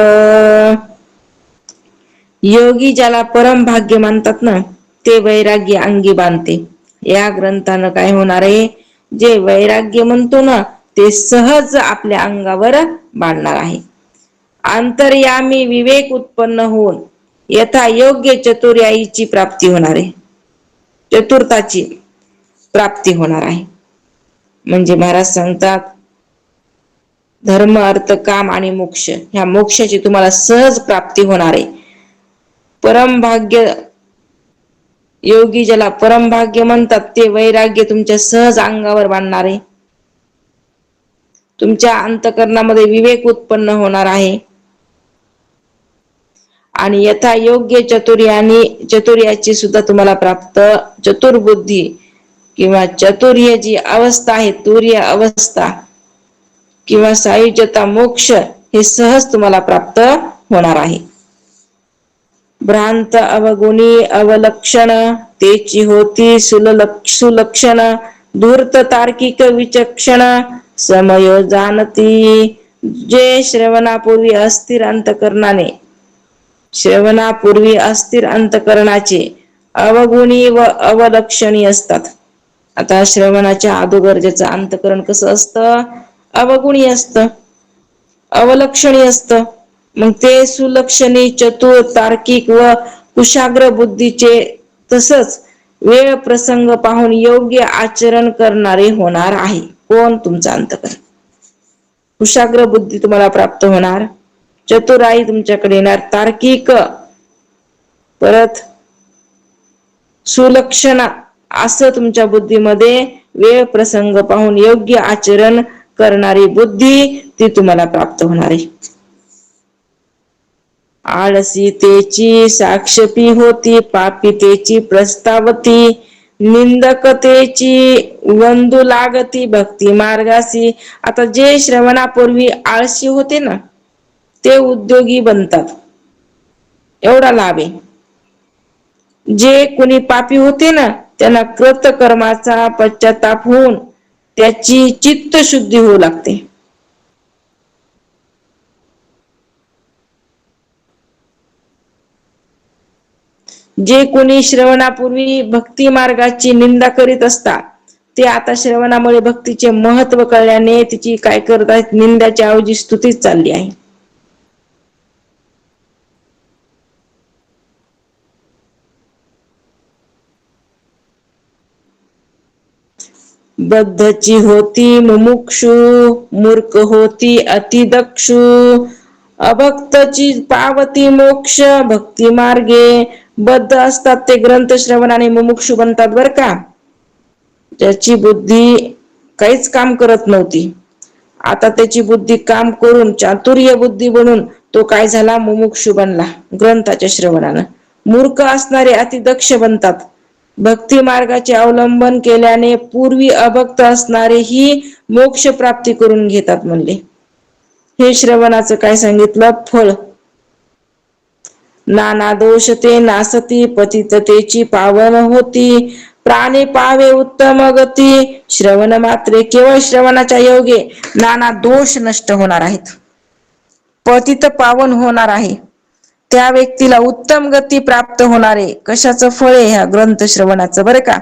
योगी ज्याला परम भाग्य मानतात ना, ते वैराग्य अंगी बांधते. या ग्रंथानं काय होणार आहे, जे वैराग्य म्हणतो ना ते सहज आपल्या अंगावर बांधणार आहे. अंतर्यामी विवेक उत्पन्न होऊन यथा योग्य चतुर्याईची प्राप्ती होणार आहे, चतुर्थाची प्राप्ती होणार आहे. म्हणजे महाराज सांगतात धर्म अर्थ काम आणि मोक्ष, ह्या मोक्षाची तुम्हाला सहज प्राप्ती होणार आहे. परम भाग्य, योगी ज्याला परम भाग्य म्हणतात ते वैराग्य तुमच्या सहज अंगावर बांधणार आहे. तुमच्या अंतकरणामध्ये विवेक उत्पन्न होणार आहे आणि यथा योग्य चतुर्याची सुद्धा तुम्हाला प्राप्त, चतुर्बुद्धी किंवा चतुर्य जी अवस्था आहे, तुर्य अवस्था किंवा सायुज्यता मोक्ष हे सहज तुम्हाला प्राप्त होणार आहे. भ्रांत अवगुणी अवलक्षण तेची होती सुलक्षण, धूर्त तार्किक विचक्षण समयो जाणती. जे श्रवणापूर्वी अस्थिर अंतकरणाचे अवगुणी व अवलक्षणी असतात. आता श्रवणाच्या अगोदर ज्याचं अंतकरण कसं असतं, अवगुणी असतं, अवलक्षणी असतं. मग ते सुलक्षणी चतुर तार्किक व कुशाग्र बुद्धीचे, तसंच वेळ प्रसंग पाहून योग्य आचरण करणारे होणार आहे. कोण? तुमचं अंतकरण. कुशाग्र बुद्धी तुम्हाला प्राप्त होणार, चतुराई तुमच्याकडे येणार, तार्किक, परत सुलक्षण असं तुमच्या बुद्धीमध्ये वेळ प्रसंग पाहून योग्य आचरण करणारी बुद्धी ती तुम्हाला प्राप्त होणार आहे. आळसीतेची साक्षपी होती, पापितेची प्रस्तावती, निंदकतेची वंदू लागती, भक्ती मार्गासी. आता जे श्रवणापूर्वी आळशी होते ना, ते उद्योगी बनतात, एवढा लाभ आहे. जे कोणी पापी होते ना, त्यांना कृत कर्माचा पश्चाताप होऊन त्याची चित्तशुद्धी होऊ लागते. जे कोणी श्रवणापूर्वी भक्ती मार्गाची निंदा करीत असतात, ते आता श्रवणामुळे भक्तीचे महत्त्व कळल्याने तिची काय करत आहेत, निंदाच्या ऐवजी स्तुतीच चालली आहे. बद्धची होती मुमुक्षू, मूर्ख होती अतिदक्षू, अभक्तची पावती मोक्ष, भक्ती मार्गे. बद्ध असतात ते ग्रंथ श्रवणाने मुमुक्षू बनतात बर का. ज्याची बुद्धी काहीच काम करत नव्हती, आता त्याची बुद्धी काम करून चातुर्य बुद्धी बनून तो काय झाला, मुमुक्षू बनला ग्रंथाच्या श्रवणानं. मूर्ख असणारे अतिदक्ष बनतात. भक्ती मार्गाचे अवलंबन केल्याने पूर्वी अभक्त असणारे ही मोक्ष प्राप्ती करून घेतात म्हणले. हे श्रवणाचं काय सांगितलं फळ. नाना दोष ते नासती, पतिततेची पावन होती, प्राणी पावे उत्तम गती. श्रवण मात्रे, केवळ श्रवणाच्या योगे नाना दोष नष्ट होणार आहेत, पतित पावन होणार आहे, त्या व्यक्तीला उत्तम गती प्राप्त होणार आहे. कशाचं फळ आहे, ह्या ग्रंथ श्रवणाचं बरं का.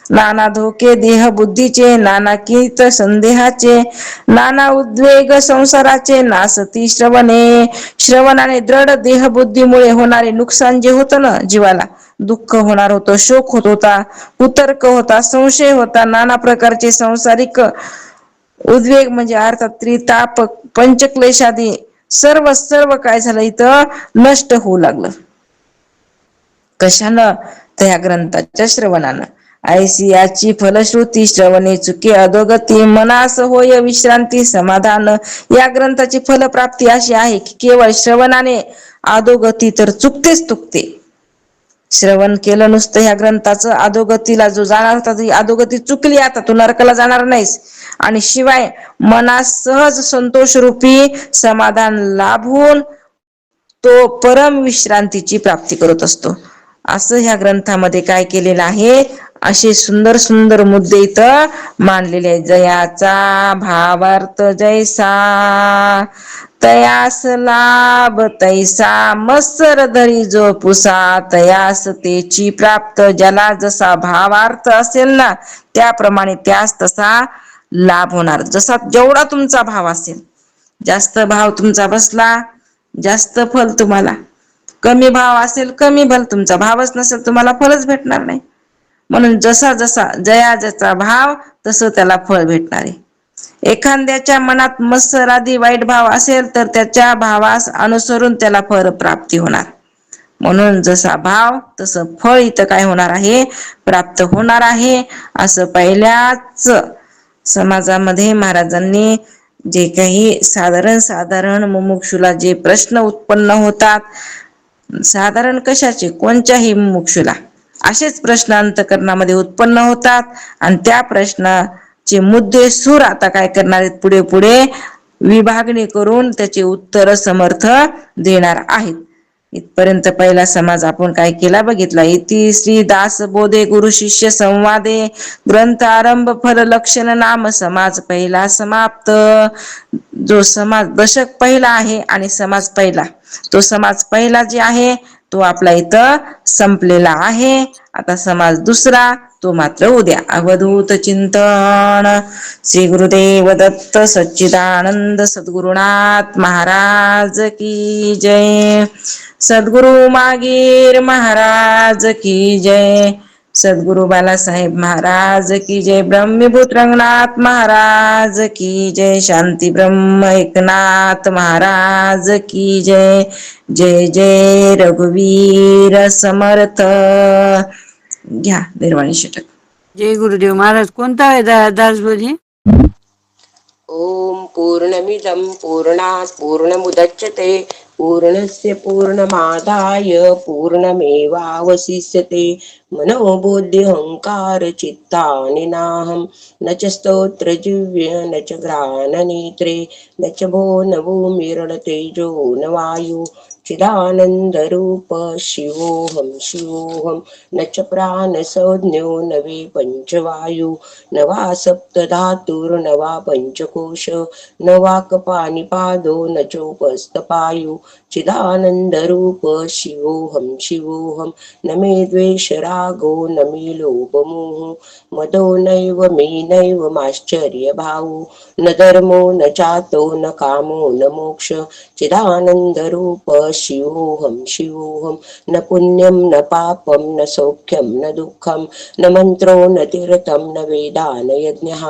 नाना धोके देह बुद्धीचे, नाना कीत संदेहाचे, नाना उद्वेग संसाराचे नासती श्रवणे. श्रवणाने दृढ देहबुद्धीमुळे होणारे नुकसान जे होतं ना जीवाला, दुःख होणार होतं, शोक होत होता, कुतर्क होता, संशय होता, नाना प्रकारचे संसारिक उद्वेग म्हणजे अर्थात त्रिताप पंचक्लेशादी सर्व काय झालं इथं नष्ट होऊ लागलं. कशानं, त्या ग्रंथाच्या श्रवणानं. ऐसी याची फलश्रुती, श्रवणे चुके अधोगती, मनास होय विश्रांती समाधान. या ग्रंथाची फलप्राप्ती अशी आहे की केवळ श्रवणाने अधोगती तर चुकतेच चुकते. श्रवण केलं नुसतं ह्या ग्रंथाचं, अधोगतीला जो जाणार होता ती अधोगती चुकली, आता तू नरकाला जाणार नाहीस. आणि शिवाय मनास सहज संतोष रूपी समाधान लाभून तो परम विश्रांतीची प्राप्ती करत असतो. असं ह्या ग्रंथामध्ये काय केलेलं आहे, असे सुंदर सुंदर मुद्दे इथं मांडलेले आहेत. जयाचा भावार्थ जैसा, तयास लाभ तैसा, मत्सर धरी जो पुसा, तयास तेची प्राप्त. ज्याला जसा भावार्थ असेल ना, त्याप्रमाणे त्यास तसा लाभ होणार. जसा जेवढा तुमचा भाव असेल, जास्त भाव तुमचा बसला जास्त फल तुम्हाला, कमी भाव असेल कमी फल, तुमचा भावच नसेल तुम्हाला फलच भेटणार नाही. म्हणून जसा जसा जयाचा भाव तसं त्याला फळ भेटणार आहे. एखाद्याच्या मनात मत्सर आदी वाईट भाव असेल तर त्याच्या भावास अनुसरून त्याला फळ प्राप्ती होणार. म्हणून जसा भाव तसं फळ इथं काय होणार आहे, प्राप्त होणार आहे. असं पहिल्याच समाजामध्ये महाराजांनी जे काही साधारण मुमुक्षुला जे प्रश्न उत्पन्न होतात, साधारण कशाचे, कोणत्याही मुमुक्षुला असेच प्रश्न अंतःकरणामध्ये उत्पन्न होतात, आणि त्या प्रश्नाचे मुद्दे सूर आता काय करणार आहेत, पुढे पुढे विभागणी करून त्याचे उत्तर समर्थ देणार आहेत. इथपर्यंत पहिला समाज आपण काय केला बघितला. इति श्री दास बोधे गुरु शिष्य संवादे, ग्रंथ आरंभ फल लक्षण नाम समाज पहिला समाप्त. जो समाज दशक पहिला आहे आणि समाज पहिला, तो समाज पहिला जे आहे तो आपला इथं संपलेला आहे. आता समाज दुसरा तो मात्र उद्या. अवधूत चिंतन. श्री गुरुदेव दत्त सच्चिदानंद सद्गुरुनाथ महाराज की जय. सद्गुरु मागीर महाराज की जय. सद्गुरु बालासाहेब महाराज की जय. ब्रह्मभूत रंगनाथ महाराज की जय. शांती ब्रह्म एकनाथ महाराज की जय. जय जय रघुवीर समर्थ. घ्या निर्वाणी षटक. जय गुरुदेव महाराज. कोणता आहे दासबोधी? ओम पूर्णमिदं पूर्णात् पूर्णमुदच्यते पूर्णस्य पूर्णमादाय पूर्णमेवावशिष्यते। मनोबुद्ध्यहंकार चित्तानि नाहं न च स्तोत्रजिह्वे न च घ्राणनेत्रे न च भो न भूमिर्न न वायु चिदानन्दरूप शिवोऽहं शिवोऽहं न च प्राणसंज्ञो न वे पञ्चवायु न वा सप्तधातुर्न वा पञ्चकोश न वा कपानिपादो न चोपस्थपायु चिदानन्दरूप शिवोऽहं शिवोऽहं न मे द्वेषरागो न मे लोभमोह मदो नैव मे नैव माश्चर्यभावो न धर्मो न चातो न कामो न मोक्ष चिदानन्दरूप शिवोऽहं शिवोऽहं न पुण्यं न पापं न सौख्यं न दुःखं न मन्त्रो न तीर्थं न वेदा न यज्ञः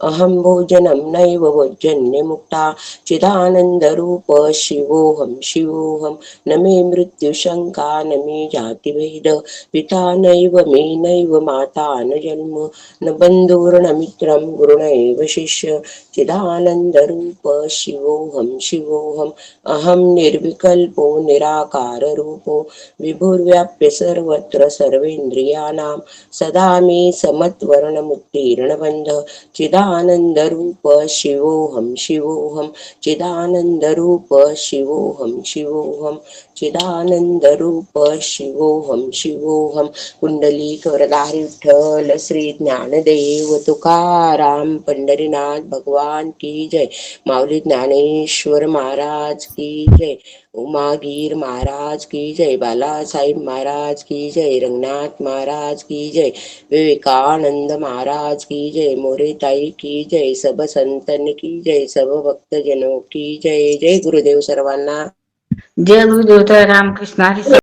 अहं भोजनं नैव भोजन्यमुक्ता चिदानन्दरूप शिवोऽहं शिवोऽहं न मे मृत्युशङ्का न मे जातिभेद पिता नैव मे नैव माता न जन्म न बन्धुर्न मित्रं गुरुणैव शिष्य चिदानन्दरूप शिवोऽहं शिवोऽहं अहं निर्विकल्पो निराकाररूपो विभुर्व्याप्य सर्वत्र सर्वेन्द्रियाणां सदा मे समत्वर्णमुत्तीर्णबन्ध चिदानन्दरूप शिवोऽहं शिवोऽहं चिदानन्दरूप शिवोऽहं शिवोऽहं चिदानन्दरूप शिवोऽहं शिवोऽहं कुंडलीक वरदारी विठ्ठल श्री ज्ञानदेव तुकाराम पंढरीनाथ भगवान की जय। माऊली ज्ञानेश्वर महाराज की जय। उमागीर महाराज की जय। बालासाहेब महाराज की जय। रंगनाथ महाराज की जय। विवेकानंद महाराज की जय। मोरेताई की जय। सब संतन की जय। सब भक्तजनों की जय। जय गुरुदेव सर्वांना। जय गुरुदेव रामकृष्ण हरी।